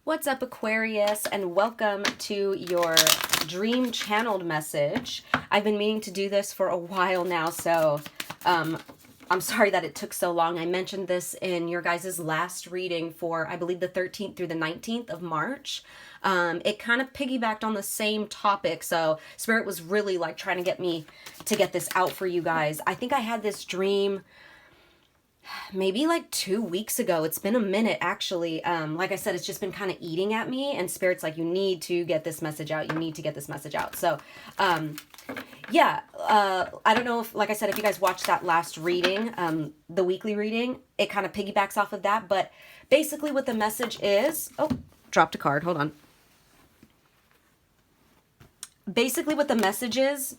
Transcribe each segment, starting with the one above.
What's up, Aquarius, and welcome to your Dream Channeled Message. I've been meaning to do this for a while now, so I'm sorry that it took so long. I mentioned this in your guys' last reading for, I believe, the 13th through the 19th of March. It kind of piggybacked on the same topic, so Spirit was really like trying to get me to get this out for you guys. I think I had this dream maybe like 2 weeks ago. It's been a minute, actually. Like I said, it's just been kind of eating at me, and Spirit's like, you need to get this message out. You need to get this message out. So, yeah, I don't know if, like I said, if you guys watched that last reading, the weekly reading, it kind of piggybacks off of that. But basically what the message is, oh, dropped a card. Hold on. Basically what the message is,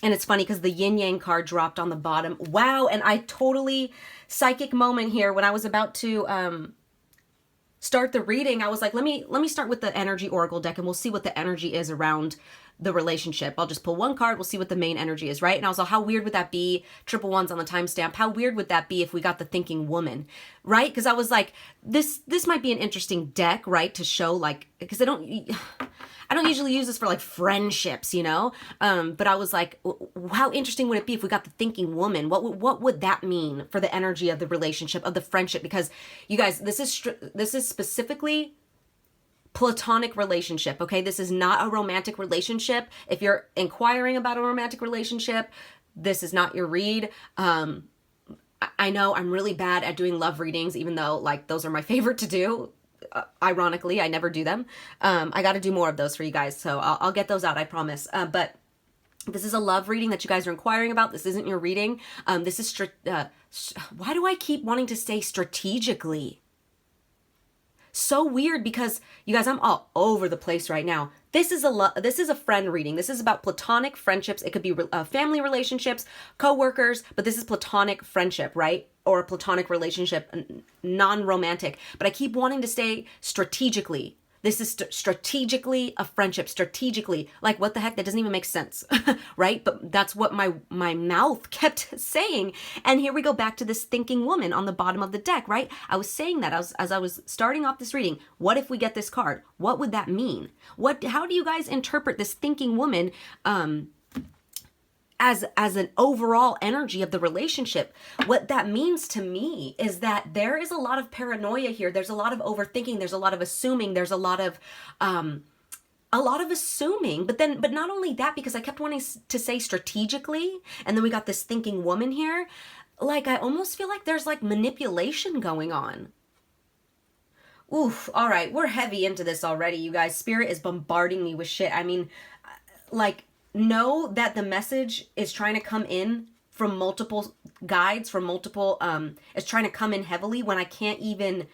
and it's funny because the yin yang card dropped on the bottom. Wow. And I totally, psychic moment here, when I was about to start the reading, I was like, let me start with the energy oracle deck, and we'll see what the energy is around the relationship. I'll just pull one card. We'll see what the main energy is, right? And I was like, how weird would that be? Triple ones on the timestamp. How weird would that be if we got the thinking woman, right? Because I was like, this might be an interesting deck, right? To show, like, because I don't usually use this for like friendships, you know? But I was like, how interesting would it be if we got the thinking woman? What would that mean for the energy of the relationship, of the friendship? Because you guys, this is specifically platonic relationship, okay? This is not a romantic relationship. If you're inquiring about a romantic relationship, this is not your read. I know I'm really bad at doing love readings, even though like those are my favorite to do. Ironically, I never do them. I got to do more of those for you guys, so I'll get those out, I promise. But this is a love reading that you guys are inquiring about. This isn't your reading. This is why do I keep wanting to say strategically? So weird, because you guys, I'm all over the place right now. This is a friend reading. This is about platonic friendships. It could be family relationships, co-workers, but this is platonic friendship, right? Or a platonic relationship, non-romantic. But I keep wanting to say strategically. This is strategically a friendship, strategically. Like, what the heck? That doesn't even make sense, right? But that's what my mouth kept saying. And here we go back to this thinking woman on the bottom of the deck, right? I was saying that as I was starting off this reading. What if we get this card? What would that mean? How do you guys interpret this thinking woman as an overall energy of the relationship? What that means to me is that there is a lot of paranoia here. There's a lot of overthinking. There's a lot of assuming. There's a lot of assuming. But not only that, because I kept wanting to say strategically, and then we got this thinking woman here. Like, I almost feel like there's like manipulation going on. Oof. All right. We're heavy into this already, you guys. Spirit is bombarding me with shit. I mean, like, know that the message is trying to come in from multiple guides, from multiple, it's trying to come in heavily when I can't even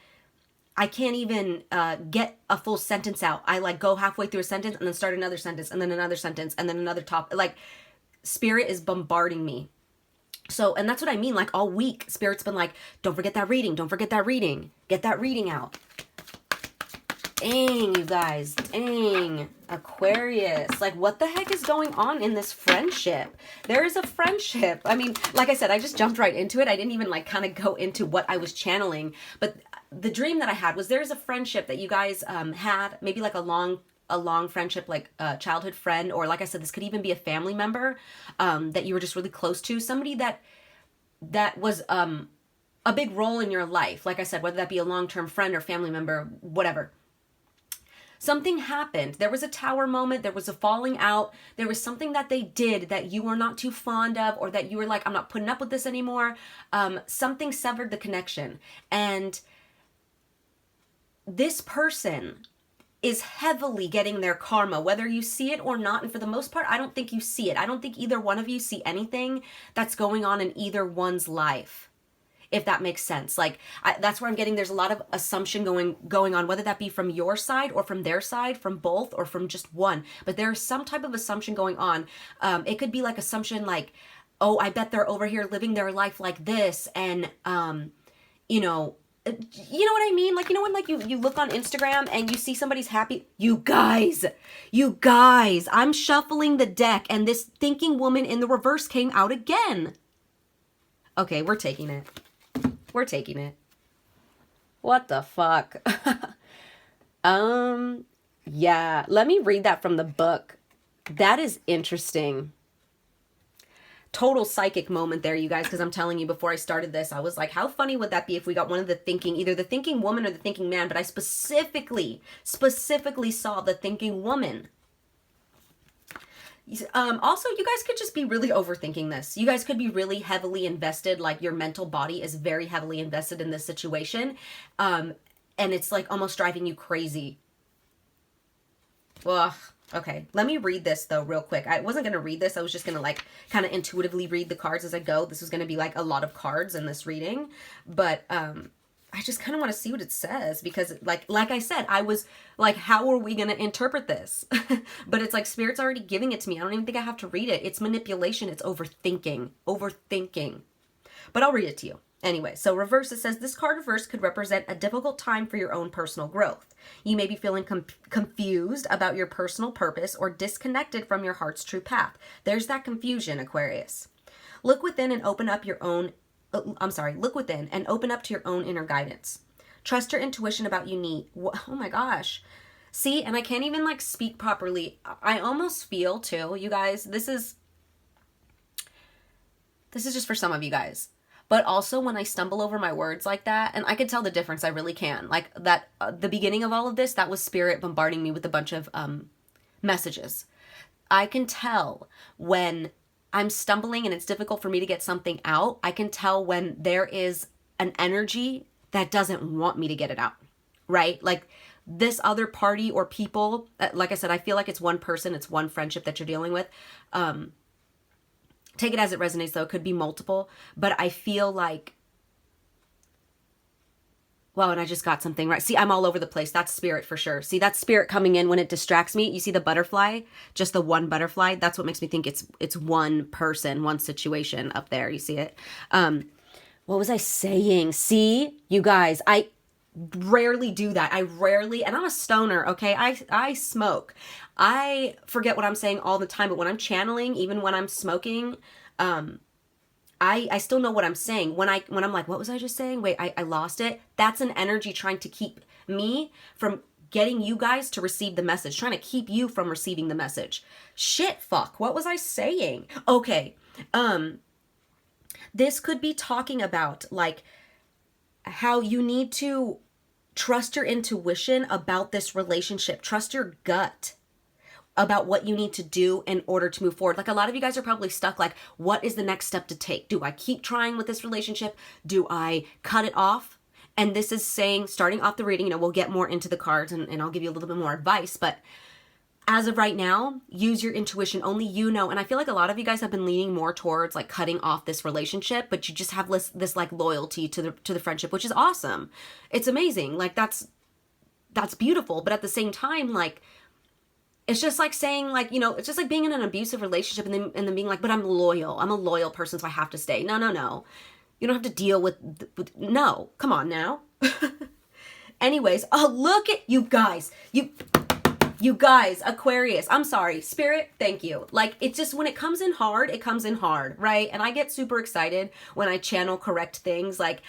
get a full sentence out. I like go halfway through a sentence and then start another sentence and then another sentence and then another top. Like, Spirit is bombarding me. So, and that's what I mean. Like, all week, Spirit's been like, don't forget that reading. Don't forget that reading. Get that reading out. Dang, you guys. Dang. Aquarius. Like, what the heck is going on in this friendship? There is a friendship. I mean, like I said, I just jumped right into it. I didn't even like kind of go into what I was channeling. But the dream that I had was there's a friendship that you guys had, maybe like a long friendship, like a childhood friend, or like I said, this could even be a family member that you were just really close to. Somebody that was a big role in your life. Like I said, whether that be a long-term friend or family member, whatever. Something happened. There was a tower moment. There was a falling out. There was something that they did that you were not too fond of, or that you were like, I'm not putting up with this anymore. Something severed the connection. And this person is heavily getting their karma, whether you see it or not. And for the most part, I don't think you see it. I don't think either one of you see anything that's going on in either one's life, if that makes sense. Like, that's where I'm getting, there's a lot of assumption going on, whether that be from your side or from their side, from both or from just one. But there's some type of assumption going on. It could be like assumption like, oh, I bet they're over here living their life like this. And, you know what I mean? Like, you know when like you look on Instagram and you see somebody's happy? You guys, I'm shuffling the deck and this thinking woman in the reverse came out again. Okay, we're taking it. We're taking it. What the fuck? Yeah, let me read that from the book. That is interesting. Total psychic moment there, you guys, because I'm telling you, before I started this, I was like, how funny would that be if we got one of the thinking, either the thinking woman or the thinking man, but I specifically saw the thinking woman. Also, you guys could just be really overthinking this. You guys could be really heavily invested, like your mental body is very heavily invested in this situation, and it's like almost driving you crazy. Ugh. Okay, let me read this though real quick. I wasn't going to read this. I was just going to like kind of intuitively read the cards as I go. This was going to be like a lot of cards in this reading, but I just kind of want to see what it says, because like I said, I was like, how are we going to interpret this? But it's like Spirit's already giving it to me. I don't even think I have to read it. It's manipulation. It's overthinking. But I'll read it to you. Anyway, so reverse, it says, this card reverse could represent a difficult time for your own personal growth. You may be feeling confused about your personal purpose or disconnected from your heart's true path. There's that confusion, Aquarius. Look within and open up look within and open up to your own inner guidance. Trust your intuition about oh my gosh. See, and I can't even like speak properly. I almost feel too, you guys, this is just for some of you guys. But also when I stumble over my words like that, and I can tell the difference, I really can. Like that, the beginning of all of this, that was Spirit bombarding me with a bunch of messages. I can tell when I'm stumbling and it's difficult for me to get something out. I can tell when there is an energy that doesn't want me to get it out, right? Like this other party or people, like I said, I feel like it's one person, it's one friendship that you're dealing with. Take it as it resonates, though. It could be multiple. But I feel like, wow, and I just got something right. See, I'm all over the place. That's Spirit for sure. See, that's Spirit coming in when it distracts me. You see the butterfly? Just the one butterfly? That's what makes me think it's one person, one situation up there. You see it? What was I saying? See, you guys, I rarely do that. And I'm a stoner, okay? I smoke. I forget what I'm saying all the time, but when I'm channeling, even when I'm smoking, I still know what I'm saying. When I'm like, what was I just saying? Wait, I lost it. That's an energy trying to keep me from getting you guys to receive the message, trying to keep you from receiving the message. Shit, fuck. What was I saying? Okay. This could be talking about like how you need to trust your intuition about this relationship. Trust your gut about what you need to do in order to move forward. Like a lot of you guys are probably stuck like, what is the next step to take? Do I keep trying with this relationship? Do I cut it off? And this is saying, starting off the reading, we'll get more into the cards and I'll give you a little bit more advice, but as of right now, use your intuition. Only you know. And I feel like a lot of you guys have been leaning more towards like cutting off this relationship, but you just have this like loyalty to the friendship, which is awesome. It's amazing. Like that's beautiful. But at the same time, like, it's just like saying like, it's just like being in an abusive relationship and then being like, but I'm loyal. I'm a loyal person, so I have to stay. No. You don't have to deal with no. Come on now. Anyways, look at you guys. You guys, Aquarius, I'm sorry, Spirit, thank you. Like, it's just when it comes in hard, it comes in hard, right? And I get super excited when I channel correct things. Like,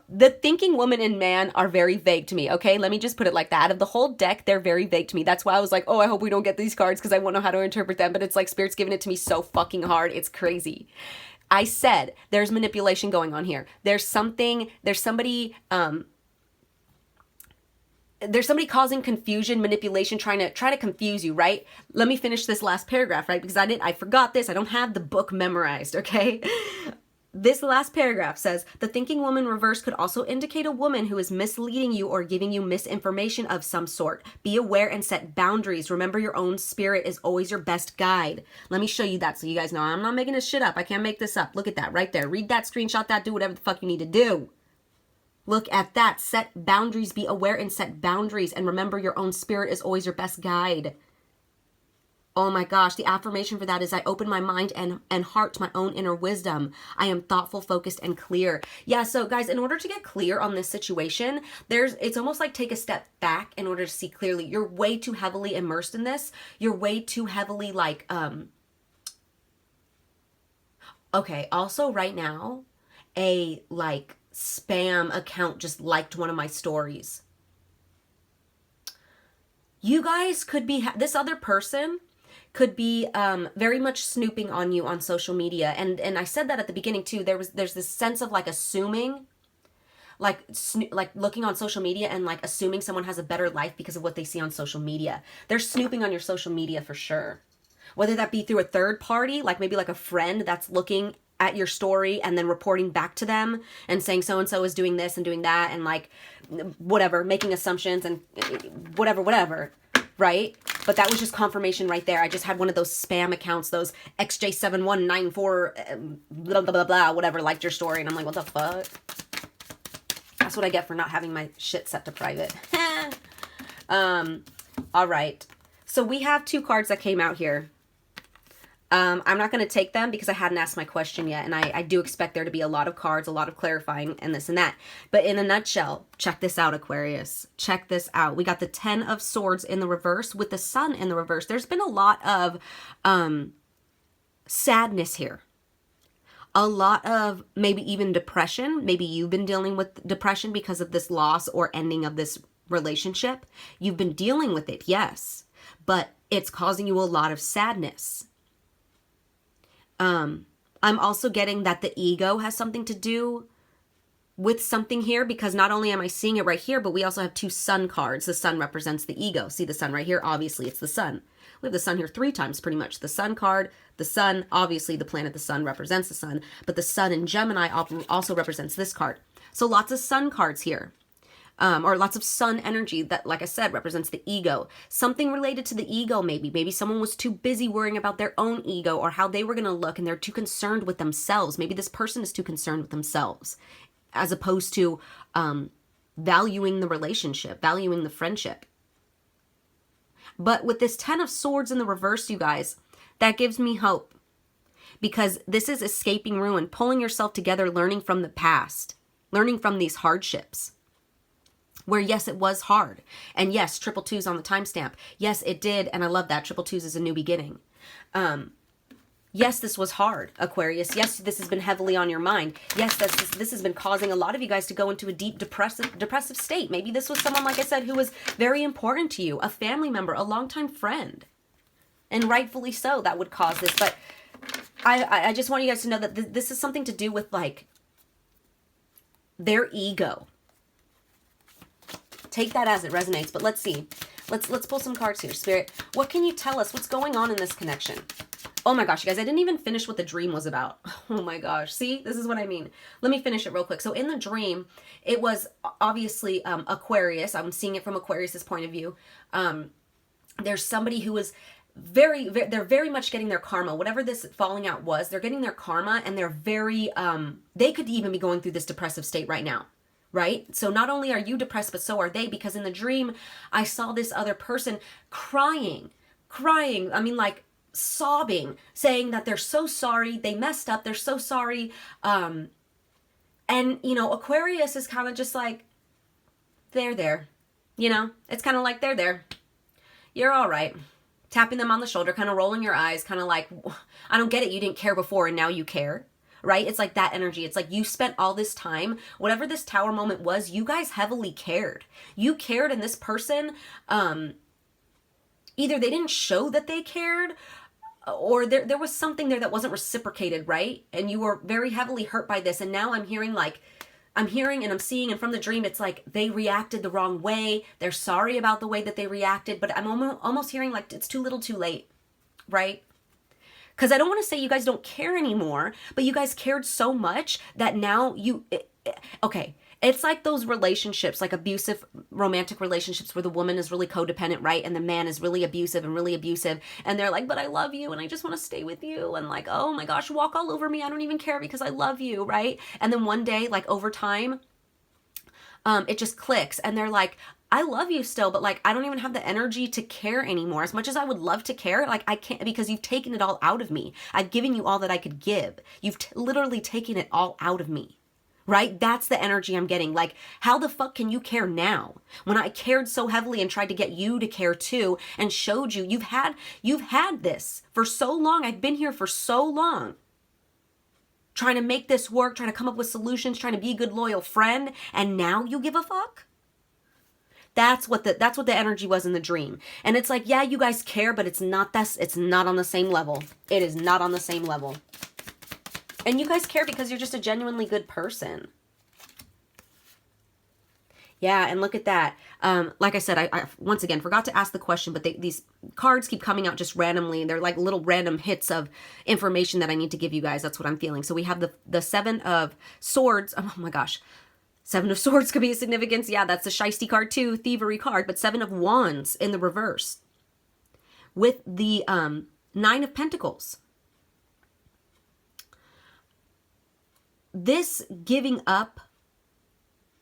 the thinking woman and man are very vague to me, okay? Let me just put it like that. Out of the whole deck, they're very vague to me. That's why I was like, oh, I hope we don't get these cards because I won't know how to interpret them. But it's like Spirit's giving it to me so fucking hard. It's crazy. I said there's manipulation going on here. There's somebody causing confusion, manipulation, trying to confuse you, right? Let me finish this last paragraph, right? Because I forgot this. I don't have the book memorized, okay? This last paragraph says, the thinking woman reverse could also indicate a woman who is misleading you or giving you misinformation of some sort. Be aware and set boundaries. Remember, your own spirit is always your best guide. Let me show you that so you guys know I'm not making this shit up. I can't make this up. Look at that right there. Read that, screenshot that, do whatever the fuck you need to do. Look at that. Set boundaries. Be aware and set boundaries. And remember, your own spirit is always your best guide. Oh my gosh. The affirmation for that is, I open my mind and heart to my own inner wisdom. I am thoughtful, focused, and clear. Yeah, so guys, in order to get clear on this situation, it's almost like take a step back in order to see clearly. You're way too heavily immersed in this. You're way too heavily like, okay, also right now, a like spam account just liked one of my stories. You guys could be, this other person could be very much snooping on you on social media. And I said that at the beginning too. There's this sense of like assuming, like looking on social media and like assuming someone has a better life because of what they see on social media. They're snooping on your social media for sure. Whether that be through a third party, like maybe like a friend that's looking at your story and then reporting back to them and saying so-and-so is doing this and doing that and like whatever, making assumptions and whatever, right? But that was just confirmation right there. I just had one of those spam accounts, those XJ7194 blah, blah, blah, blah, whatever, liked your story. And I'm like, what the fuck? That's what I get for not having my shit set to private. All right. So we have 2 cards that came out here. I'm not going to take them because I hadn't asked my question yet. And I do expect there to be a lot of cards, a lot of clarifying and this and that. But in a nutshell, check this out, Aquarius. Check this out. We got the 10 of Swords in the reverse with the Sun in the reverse. There's been a lot of sadness here. A lot of maybe even depression. Maybe you've been dealing with depression because of this loss or ending of this relationship. You've been dealing with it, yes. But it's causing you a lot of sadness. I'm also getting that the ego has something to do with something here, because not only am I seeing it right here, but we also have 2 Sun cards. The Sun represents the ego. See the Sun right here? Obviously, it's the Sun. We have the Sun here 3 times pretty much. The Sun card, the Sun, obviously the planet the Sun represents the Sun, but the Sun in Gemini also represents this card. So lots of Sun cards here. Or lots of Sun energy that, like I said, represents the ego. Something related to the ego, maybe. Maybe someone was too busy worrying about their own ego or how they were going to look, and they're too concerned with themselves. Maybe this person is too concerned with themselves as opposed to valuing the relationship, valuing the friendship. But with this 10 of Swords in the reverse, you guys, that gives me hope. Because this is escaping ruin, pulling yourself together, learning from the past, learning from these hardships. Where, yes, it was hard. And yes, 222's on the timestamp. Yes, it did. And I love that. 222's is a new beginning. Yes, this was hard, Aquarius. Yes, this has been heavily on your mind. Yes, this has been causing a lot of you guys to go into a deep depressive state. Maybe this was someone, like I said, who was very important to you, a family member, a longtime friend. And rightfully so, that would cause this. But I just want you guys to know that this is something to do with, like, their ego. Take that as it resonates, but let's see. Let's pull some cards here. Spirit, what can you tell us? What's going on in this connection? Oh my gosh, you guys, I didn't even finish what the dream was about. Oh my gosh. See, this is what I mean. Let me finish it real quick. So in the dream, it was obviously Aquarius. I'm seeing it from Aquarius's point of view. There's somebody who is they're very much getting their karma. Whatever this falling out was, they're getting their karma, and they're very, they could even be going through this depressive state right now. Right? So not only are you depressed, but so are they, because in the dream, I saw this other person crying. I mean, like sobbing, saying that they're so sorry, they messed up, they're so sorry. And, you know, Aquarius is kind of just like, they're there. You know, it's kind of like, they're there. You're all right. Tapping them on the shoulder, kind of rolling your eyes, kind of like, I don't get it. You didn't care before and now you care. Right? It's like that energy. It's like you spent all this time, whatever this tower moment was, you guys heavily cared. You cared, and this person, either they didn't show that they cared, or there was something there that wasn't reciprocated, right? And you were very heavily hurt by this. And now I'm hearing and I'm seeing, and from the dream, it's like they reacted the wrong way. They're sorry about the way that they reacted, but I'm almost hearing like it's too little too late, right? Because I don't want to say you guys don't care anymore, but you guys cared so much that now okay, it's like those relationships, like abusive romantic relationships where the woman is really codependent, right? And the man is really abusive. And they're like, but I love you and I just want to stay with you. And like, oh my gosh, walk all over me. I don't even care because I love you, right? And then one day, like over time, it just clicks and they're like, I love you still, but like, I don't even have the energy to care anymore. As much as I would love to care, like I can't, because you've taken it all out of me. I've given you all that I could give. You've literally taken it all out of me, right? That's the energy I'm getting. Like, how the fuck can you care now? When I cared so heavily and tried to get you to care too and showed you, you've had this for so long. I've been here for so long, trying to make this work, trying to come up with solutions, trying to be a good, loyal friend, and now you give a fuck? That's what the energy was in the dream. And it's like, yeah, you guys care, but it's not on the same level. It is not on the same level. And you guys care because you're just a genuinely good person. Yeah, and look at that. Like I said, I once again forgot to ask the question, but these cards keep coming out just randomly. They're like little random hits of information that I need to give you guys. That's what I'm feeling. So we have the Seven of Swords. Oh my gosh. Seven of Swords could be a significance. Yeah, that's the Shiesty card too, Thievery card. But Seven of Wands in the reverse. With the Nine of Pentacles. This giving up,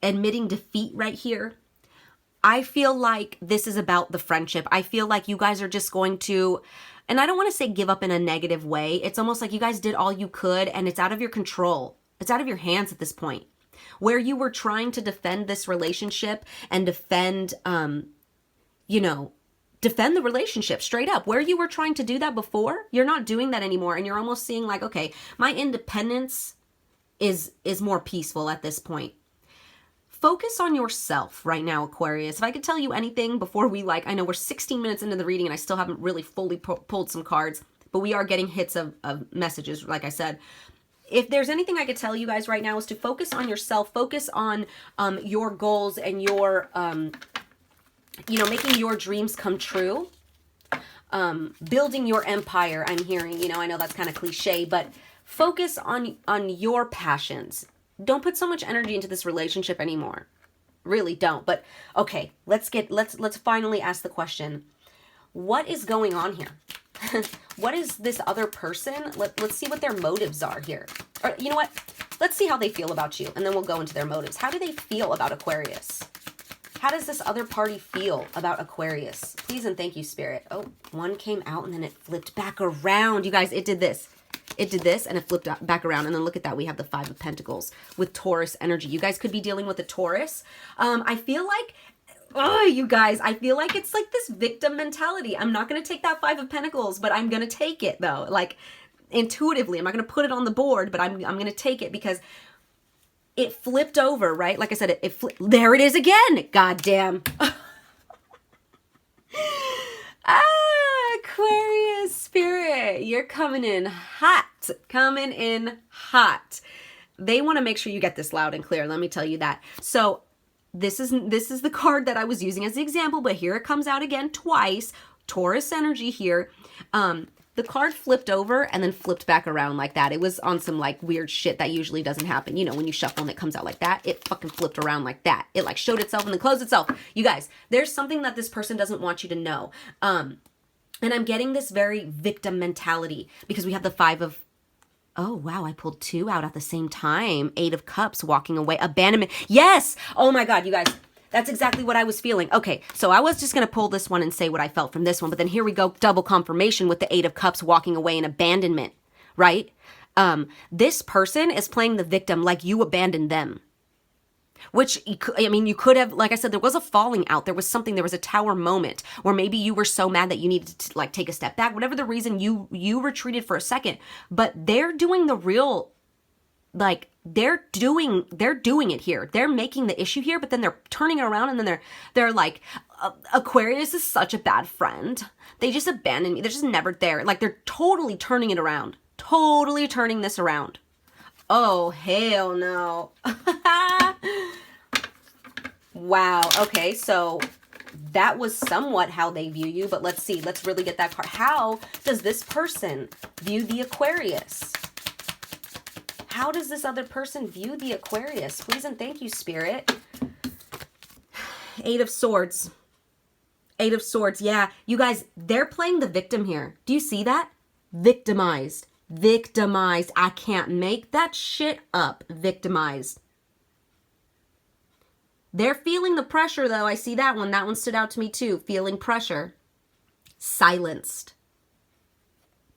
admitting defeat right here, I feel like this is about the friendship. I feel like you guys are just going to, and I don't want to say give up in a negative way. It's almost like you guys did all you could and it's out of your control. It's out of your hands at this point. Where you were trying to defend this relationship and defend, defend the relationship straight up. Where you were trying to do that before, you're not doing that anymore. And you're almost seeing like, okay, my independence is more peaceful at this point. Focus on yourself right now, Aquarius. If I could tell you anything before we I know we're 16 minutes into the reading and I still haven't really fully pulled some cards, but we are getting hits of messages, like I said. If there's anything I could tell you guys right now is to focus on yourself, focus on your goals and your, making your dreams come true. Building your empire, I'm hearing, I know that's kind of cliche, but focus on your passions. Don't put so much energy into this relationship anymore. Really don't. But okay, let's finally ask the question. What is going on here? What is this other person? Let's see what their motives are here. Or you know what? Let's see how they feel about you and then we'll go into their motives. How do they feel about Aquarius? How does this other party feel about Aquarius? Please and thank you, Spirit. Oh, one came out and then it flipped back around. You guys, it did this. It did this and it flipped back around. And then look at that. We have the Five of Pentacles with Taurus energy. You guys could be dealing with a Taurus. I feel like, oh, you guys, I feel like it's like this victim mentality. I'm not going to take that Five of Pentacles, but I'm going to take it though. Like intuitively, I'm not going to put it on the board, but I'm going to take it because it flipped over, right? Like I said, it flipped. There it is again. Goddamn. Aquarius Spirit, you're coming in hot. Coming in hot. They want to make sure you get this loud and clear. Let me tell you that. So this is the card that I was using as the example, but here it comes out again twice. Taurus energy here. The card flipped over and then flipped back around like that. It was on some like weird shit that usually doesn't happen. You know, when you shuffle and it comes out like that, it fucking flipped around like that. It like showed itself and then closed itself. You guys, there's something that this person doesn't want you to know. And I'm getting this very victim mentality because we have the Five of, oh, wow, I pulled two out at the same time. Eight of Cups, walking away, abandonment. Yes. Oh my God, you guys, that's exactly what I was feeling. Okay, so I was just going to pull this one and say what I felt from this one, but then here we go, double confirmation with the Eight of Cups, walking away in abandonment, right? This person is playing the victim like you abandoned them. Which, I mean, you could have, like I said, there was a falling out. There was something, there was a tower moment where maybe you were so mad that you needed to like take a step back. Whatever the reason, you retreated for a second. But they're doing the real, like, they're doing it here. They're making the issue here, but then they're turning it around and then they're like, Aquarius is such a bad friend. They just abandoned me. They're just never there. Like, they're totally turning it around. Totally turning this around. Oh, hell no. Wow. Okay, so that was somewhat how they view you, but let's see. Let's really get that card. How does this person view the Aquarius? How does this other person view the Aquarius? Please and thank you, Spirit. Eight of Swords. Eight of Swords. Yeah, you guys, they're playing the victim here. Do you see that? Victimized. Victimized. I can't make that shit up. Victimized. They're feeling the pressure, though. I see that one. That one stood out to me, too. Feeling pressure. Silenced.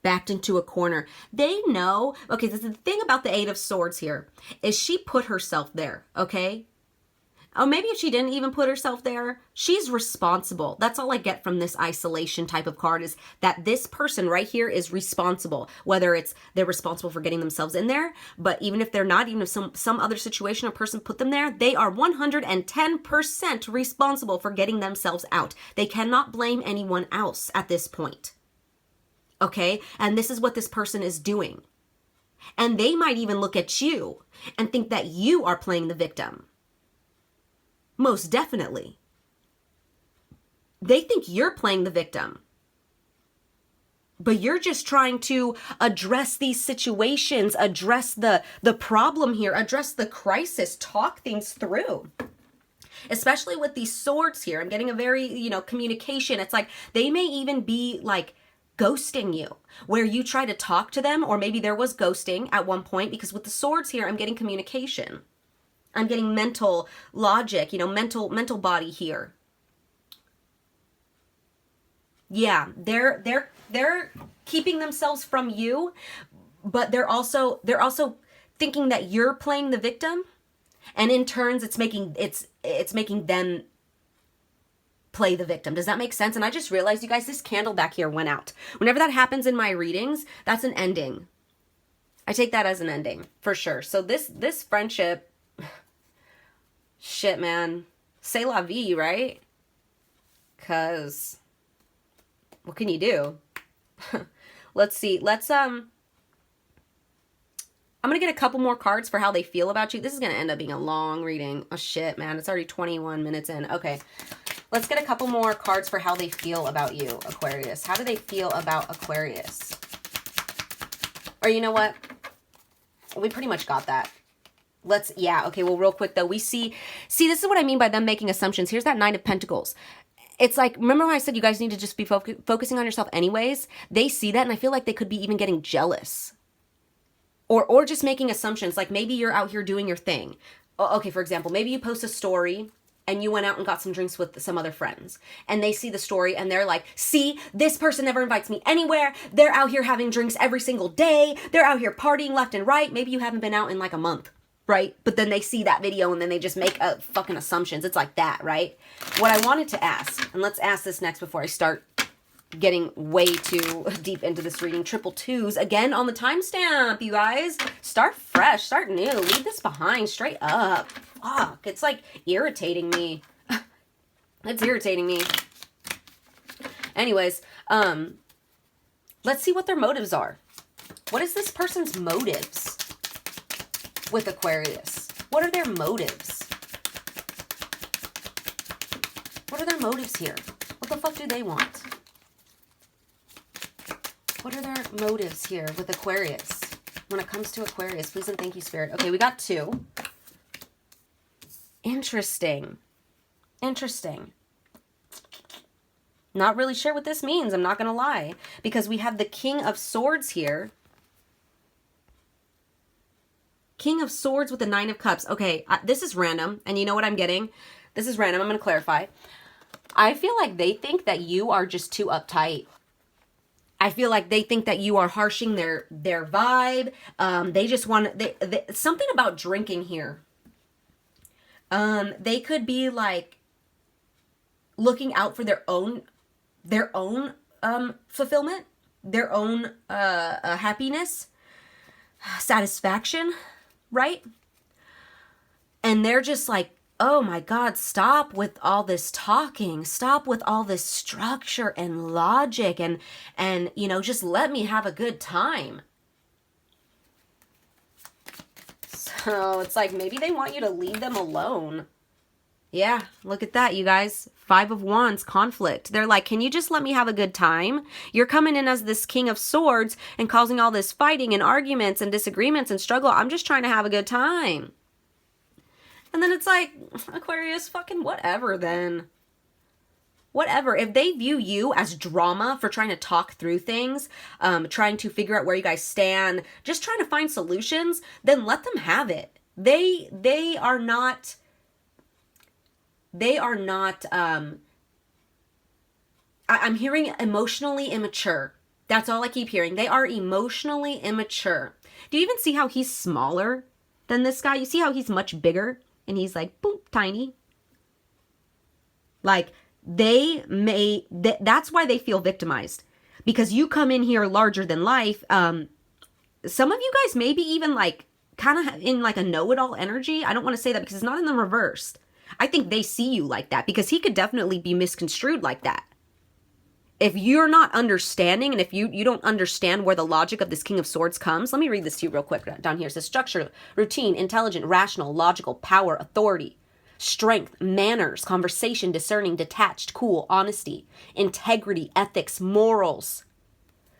Backed into a corner. They know. Okay, the thing about the Eight of Swords here is she put herself there, okay? Oh, maybe if she didn't even put herself there, she's responsible. That's all I get from this isolation type of card, is that this person right here is responsible. Whether it's they're responsible for getting themselves in there, but even if they're not, even if some other situation or person put them there, they are 110% responsible for getting themselves out. They cannot blame anyone else at this point. Okay? And this is what this person is doing. And they might even look at you and think that you are playing the victim. Most definitely. They think you're playing the victim. But you're just trying to address these situations, address the problem here, address the crisis, talk things through. Especially with these swords here. I'm getting a very, communication. It's like they may even be like ghosting you, where you try to talk to them, or maybe there was ghosting at one point, because with the swords here, I'm getting communication. I'm getting mental logic, mental body here. Yeah, they're keeping themselves from you, but they're also thinking that you're playing the victim, and in turns it's making them play the victim. Does that make sense? And I just realized, you guys, this candle back here went out. Whenever that happens in my readings, that's an ending. I take that as an ending for sure. So this friendship, shit, man. C'est la vie, right? Cause what can you do? Let's see. I'm gonna get a couple more cards for how they feel about you. This is gonna end up being a long reading. Oh shit, man. It's already 21 minutes in. Okay. Let's get a couple more cards for how they feel about you, Aquarius. How do they feel about Aquarius? Or you know what? We pretty much got that. Okay, well, real quick though, we see, this is what I mean by them making assumptions. Here's that Nine of Pentacles. It's like, remember when I said you guys need to just be focusing on yourself anyways? They see that, and I feel like they could be even getting jealous. Or just making assumptions, like maybe you're out here doing your thing. Okay, for example, maybe you post a story, and you went out and got some drinks with some other friends, and they see the story and they're like, see, this person never invites me anywhere. They're out here having drinks every single day. They're out here partying left and right. Maybe you haven't been out in like a month, right? But then they see that video and then they just make fucking assumptions. It's like that, right? What I wanted to ask, and let's ask this next before I start getting way too deep into this reading. Triple twos again on the timestamp, you guys. Start fresh, start new, leave this behind, straight up. Fuck, it's like irritating me. It's irritating me. Anyways, let's see what their motives are. What is this person's motives with Aquarius? What are their motives? What are their motives here? What the fuck do they want? What are their motives here with Aquarius? When it comes to Aquarius, please and thank you, Spirit. Okay, we got two. Interesting. Interesting. Not really sure what this means, I'm not going to lie. Because we have the King of Swords here. King of Swords with the Nine of Cups. Okay, this is random, and you know what I'm getting? This is random, I'm going to clarify. I feel like they think that you are just too uptight. I feel like they think that you are harshing their vibe. They just want something about drinking here. They could be like looking out for their own fulfillment, their own happiness, satisfaction, right? And they're just like, oh my God, stop with all this talking, stop with all this structure and logic, and just let me have a good time. So it's like maybe they want you to leave them alone. Yeah, look at that, you guys. Five of Wands, conflict. They're like, can you just let me have a good time? You're coming in as this King of Swords and causing all this fighting and arguments and disagreements and struggle. I'm just trying to have a good time. And then it's like, Aquarius, fucking whatever then. Whatever. If they view you as drama for trying to talk through things, trying to figure out where you guys stand, just trying to find solutions, then let them have it. They are not, I'm hearing emotionally immature. That's all I keep hearing. They are emotionally immature. Do you even see how he's smaller than this guy? You see how he's much bigger? And he's like, boom, tiny. Like, that's why they feel victimized. Because you come in here larger than life. Some of you guys maybe even like kind of in like a know-it-all energy. I don't want to say that because it's not in the reverse. I think they see you like that because he could definitely be misconstrued like that. If you're not understanding, and if you don't understand where the logic of this King of Swords comes, let me read this to you real quick down here. It says structure, routine, intelligent, rational, logical, power, authority, strength, manners, conversation, discerning, detached, cool, honesty, integrity, ethics, morals,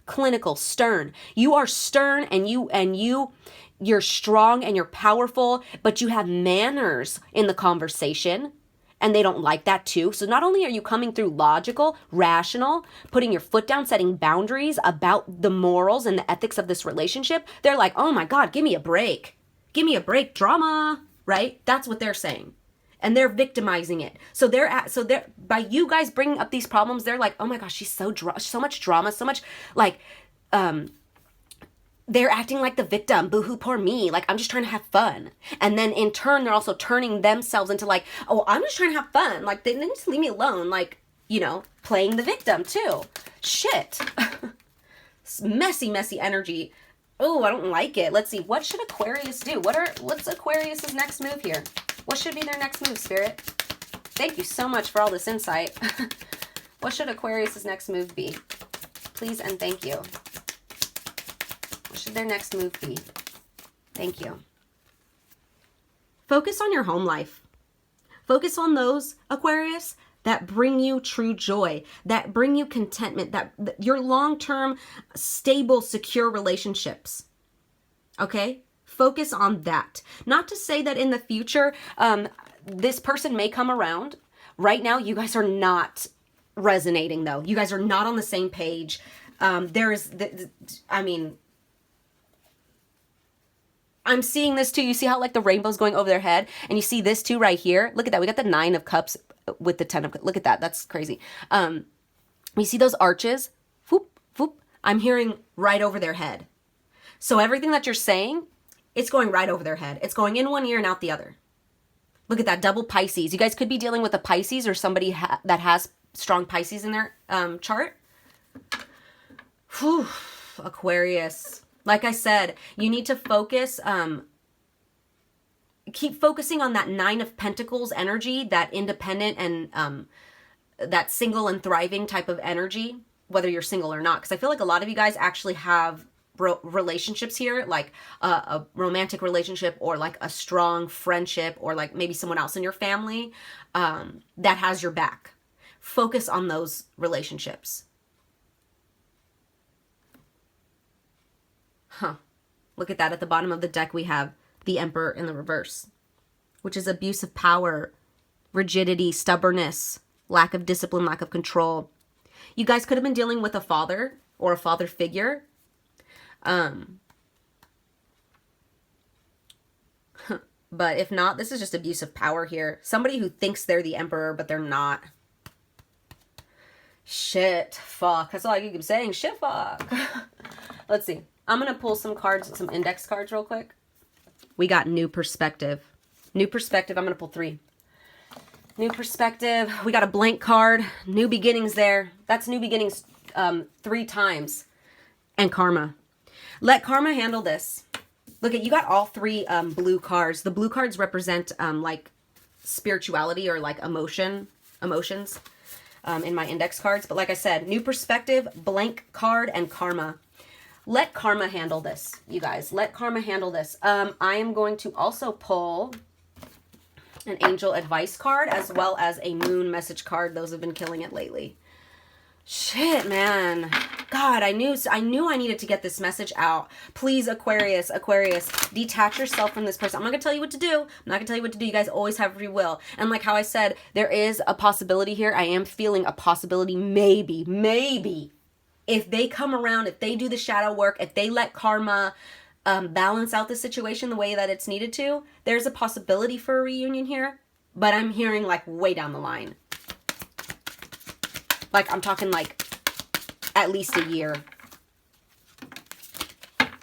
clinical, stern. You are stern and you're strong and you're powerful, but you have manners in the conversation. And they don't like that too. So not only are you coming through logical, rational, putting your foot down, setting boundaries about the morals and the ethics of this relationship, they're like, oh my God, give me a break. Give me a break, drama, right? That's what they're saying. And they're victimizing it. So they're by you guys bringing up these problems, they're like, oh my gosh, she's so much drama, so much like, they're acting like the victim. Boo-hoo, poor me. Like, I'm just trying to have fun. And then in turn, they're also turning themselves into like, oh, I'm just trying to have fun. Like, they just leave me alone. Like, you know, playing the victim too. Shit. Messy, messy energy. Oh, I don't like it. Let's see. What should Aquarius do? What's Aquarius's next move here? What should be their next move, Spirit? Thank you so much for all this insight. What should Aquarius's next move be? Please and thank you. What should their next move be? Thank you. Focus on your home life. Focus on those, Aquarius, that bring you true joy, that bring you contentment, that your long-term, stable, secure relationships. Okay? Focus on that. Not to say that in the future, this person may come around. Right now, you guys are not resonating, though. You guys are not on the same page. I'm seeing this too. You see how like the rainbow's going over their head? And you see this too right here? Look at that. We got the 9 of Cups with the 10 of Cups. Look at that. That's crazy. You see those arches? Whoop, whoop. I'm hearing right over their head. So everything that you're saying, it's going right over their head. It's going in one ear and out the other. Look at that. Double Pisces. You guys could be dealing with a Pisces or somebody that has strong Pisces in their chart. Whew. Aquarius. Like I said, you need to focus, keep focusing on that 9 of Pentacles energy, that independent and that single and thriving type of energy, whether you're single or not. Because I feel like a lot of you guys actually have relationships here, like a romantic relationship or like a strong friendship or like maybe someone else in your family that has your back. Focus on those relationships. Huh. Look at that. At the bottom of the deck, we have the Emperor in the reverse, which is abuse of power, rigidity, stubbornness, lack of discipline, lack of control. You guys could have been dealing with a father or a father figure. But if not, this is just abuse of power here. Somebody who thinks they're the Emperor, but they're not. Shit. Fuck. That's all I keep saying. Shit. Fuck. Let's see. I'm going to pull some cards, some index cards real quick. We got New Perspective. New Perspective. I'm going to pull 3. New Perspective. We got a blank card. New Beginnings there. That's New Beginnings 3 times. And Karma. Let Karma handle this. Look at, you got all 3 blue cards. The blue cards represent like spirituality or like emotions in my index cards. But like I said, New Perspective, blank card, and Karma. Let Karma handle this, you guys. Let Karma handle this. I am going to also pull an angel advice card as well as a moon message card. Those have been killing it lately. Shit, man. God, I knew I needed to get this message out. Please, Aquarius, detach yourself from this person. I'm not going to tell you what to do. I'm not going to tell you what to do. You guys always have free will. And like how I said, there is a possibility here. I am feeling a possibility, maybe. If they come around, if they do the shadow work, if they let Karma balance out the situation the way that it's needed to, there's a possibility for a reunion here. But I'm hearing like way down the line. Like I'm talking like at least a year.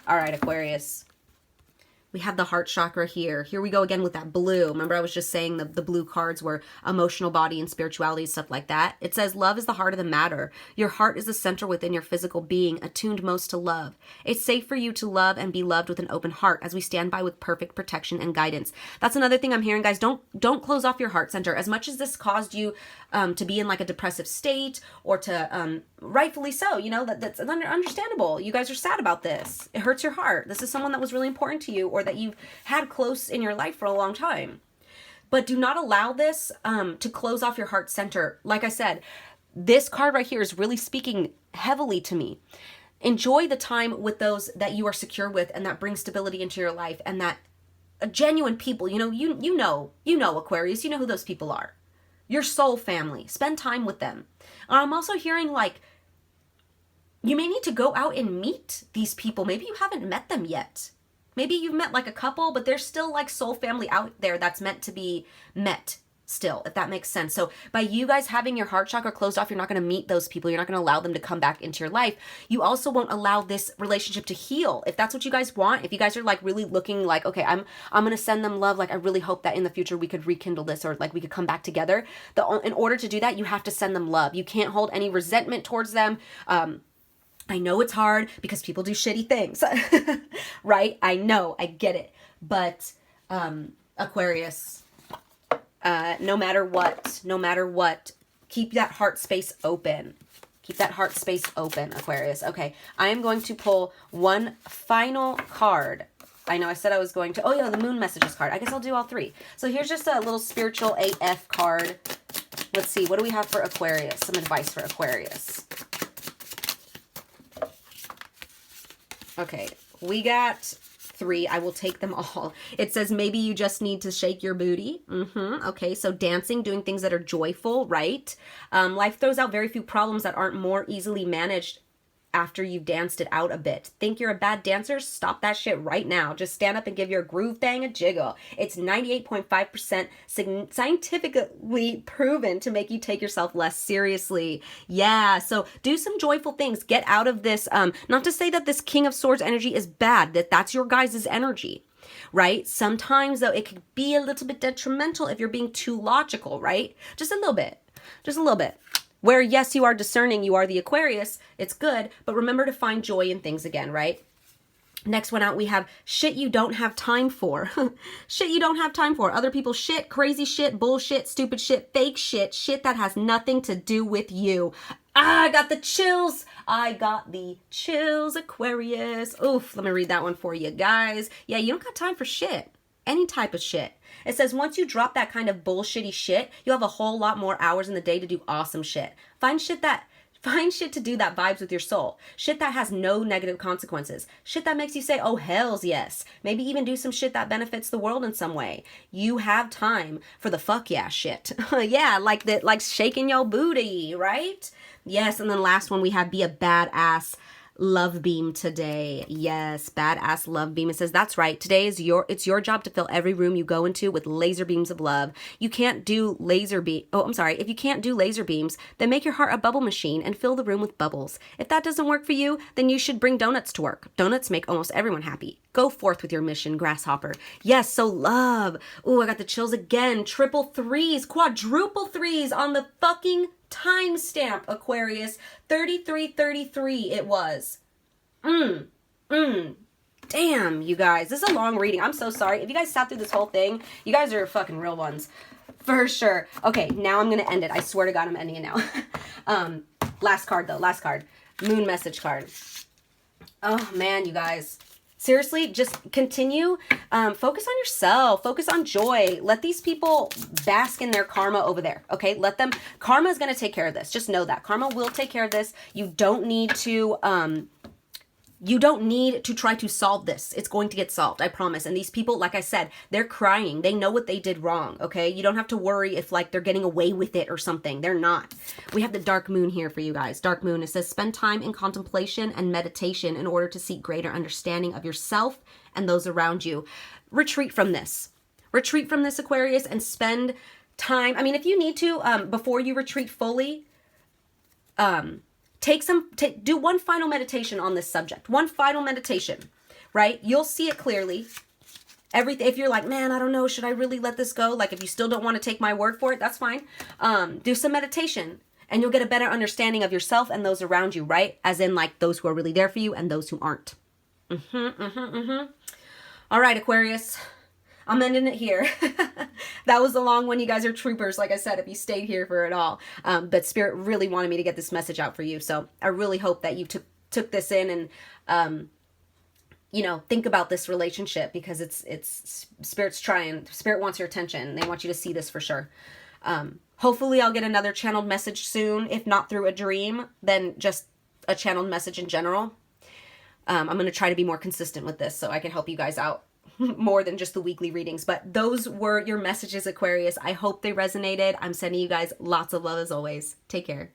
All right, Aquarius. We have the heart chakra here. Here we go again with that blue. Remember I was just saying the blue cards were emotional body and spirituality, stuff like that. It says love is the heart of the matter. Your heart is the center within your physical being, attuned most to love. It's safe for you to love and be loved with an open heart as we stand by with perfect protection and guidance. That's another thing I'm hearing, guys. Don't close off your heart center. As much as this caused you to be in like a depressive state, or to rightfully so, you know, that's understandable. You guys are sad about this. It hurts your heart. This is someone that was really important to you, or that you've had close in your life for a long time. But do not allow this to close off your heart center. Like I said, this card right here is really speaking heavily to me. Enjoy the time with those that you are secure with and that bring stability into your life, and that genuine people, you know Aquarius, you know who those people are. Your soul family. Spend time with them. I'm also hearing like you may need to go out and meet these people. Maybe you haven't met them yet. Maybe you've met like a couple, but there's still like soul family out there that's meant to be met still, if that makes sense. So by you guys having your heart chakra closed off, you're not going to meet those people. You're not going to allow them to come back into your life. You also won't allow this relationship to heal. If that's what you guys want, if you guys are like really looking like, okay, I'm going to send them love. Like, I really hope that in the future we could rekindle this, or like we could come back together. In order to do that, you have to send them love. You can't hold any resentment towards them. I know it's hard because people do shitty things, right? I know, I get it. But Aquarius, no matter what, keep that heart space open. Keep that heart space open, Aquarius. Okay, I am going to pull one final card. I know I said I was going to, oh yeah, the moon messages card. I guess I'll do all three. So here's just a little spiritual AF card. Let's see, what do we have for Aquarius? Some advice for Aquarius. Okay, we got three. I will take them all. It says maybe you just need to shake your booty. Okay, so dancing, doing things that are joyful, right? Life throws out very few problems that aren't more easily managed after you've danced it out a bit. Think you're a bad dancer? Stop that shit right now. Just stand up and give your groove bang a jiggle. It's 98.5% scientifically proven to make you take yourself less seriously. Yeah, so do some joyful things. Get out of this, not to say that this King of Swords energy is bad, that's your guys' energy, right? Sometimes, though, it could be a little bit detrimental if you're being too logical, right? Just a little bit. Just a little bit. Where, yes, you are discerning, you are the Aquarius, it's good, but remember to find joy in things again, right? Next one out, we have shit you don't have time for. Shit you don't have time for. Other people's shit, crazy shit, bullshit, stupid shit, fake shit, shit that has nothing to do with you. I got the chills. I got the chills, Aquarius. Oof, let me read that one for you guys. Yeah, you don't got time for shit. Any type of shit. It says once you drop that kind of bullshitty shit, you'll have a whole lot more hours in the day to do awesome shit. Find shit to do that vibes with your soul. Shit that has no negative consequences. Shit that makes you say, oh, hells yes. Maybe even do some shit that benefits the world in some way. You have time for the fuck yeah shit. Yeah, like that, like shaking your booty, right? Yes, and then last one we have be a badass love beam today. Yes, badass love beam. It says that's right. Today is it's your job to fill every room you go into with laser beams of love. You can't do if you can't do laser beams, then make your heart a bubble machine and fill the room with bubbles. If that doesn't work for you, then you should bring donuts to work. Donuts make almost everyone happy. Go forth with your mission, grasshopper. Yes, so love. Ooh, I got the chills again. Triple threes, quadruple threes on the fucking timestamp, Aquarius. 3333 it was. Damn, you guys. This is a long reading. I'm so sorry. If you guys sat through this whole thing, you guys are fucking real ones. For sure. Okay, now I'm going to end it. I swear to God, I'm ending it now. Last card, though. Last card. Moon message card. Oh, man, you guys. Seriously, just continue. Focus on yourself. Focus on joy. Let these people bask in their karma over there. Okay, let them. Karma is going to take care of this. Just know that karma will take care of this. You don't need to. You don't need to try to solve this. It's going to get solved, I promise. And these people, like I said, they're crying. They know what they did wrong, okay? You don't have to worry if, like, they're getting away with it or something. They're not. We have the dark moon here for you guys. Dark moon, it says, spend time in contemplation and meditation in order to seek greater understanding of yourself and those around you. Retreat from this. Retreat from this, Aquarius, and spend time. I mean, if you need to, before you retreat fully, do one final meditation on this subject. One final meditation, right? You'll see it clearly. everything. If you're like, man, I don't know, should I really let this go? Like, if you still don't want to take my word for it, that's fine. Do some meditation, and you'll get a better understanding of yourself and those around you, right? As in, like, those who are really there for you and those who aren't. All right, Aquarius, I'm ending it here. That was a long one. You guys are troopers, like I said, if you stayed here for it all. But Spirit really wanted me to get this message out for you. So I really hope that you took this in and, you know, think about this relationship, because it's Spirit's trying. Spirit wants your attention. They want you to see this for sure. Hopefully I'll get another channeled message soon. If not through a dream, then just a channeled message in general. I'm going to try to be more consistent with this so I can help you guys out more than just the weekly readings. But those were your messages, Aquarius. I hope they resonated. I'm sending you guys lots of love as always. Take care.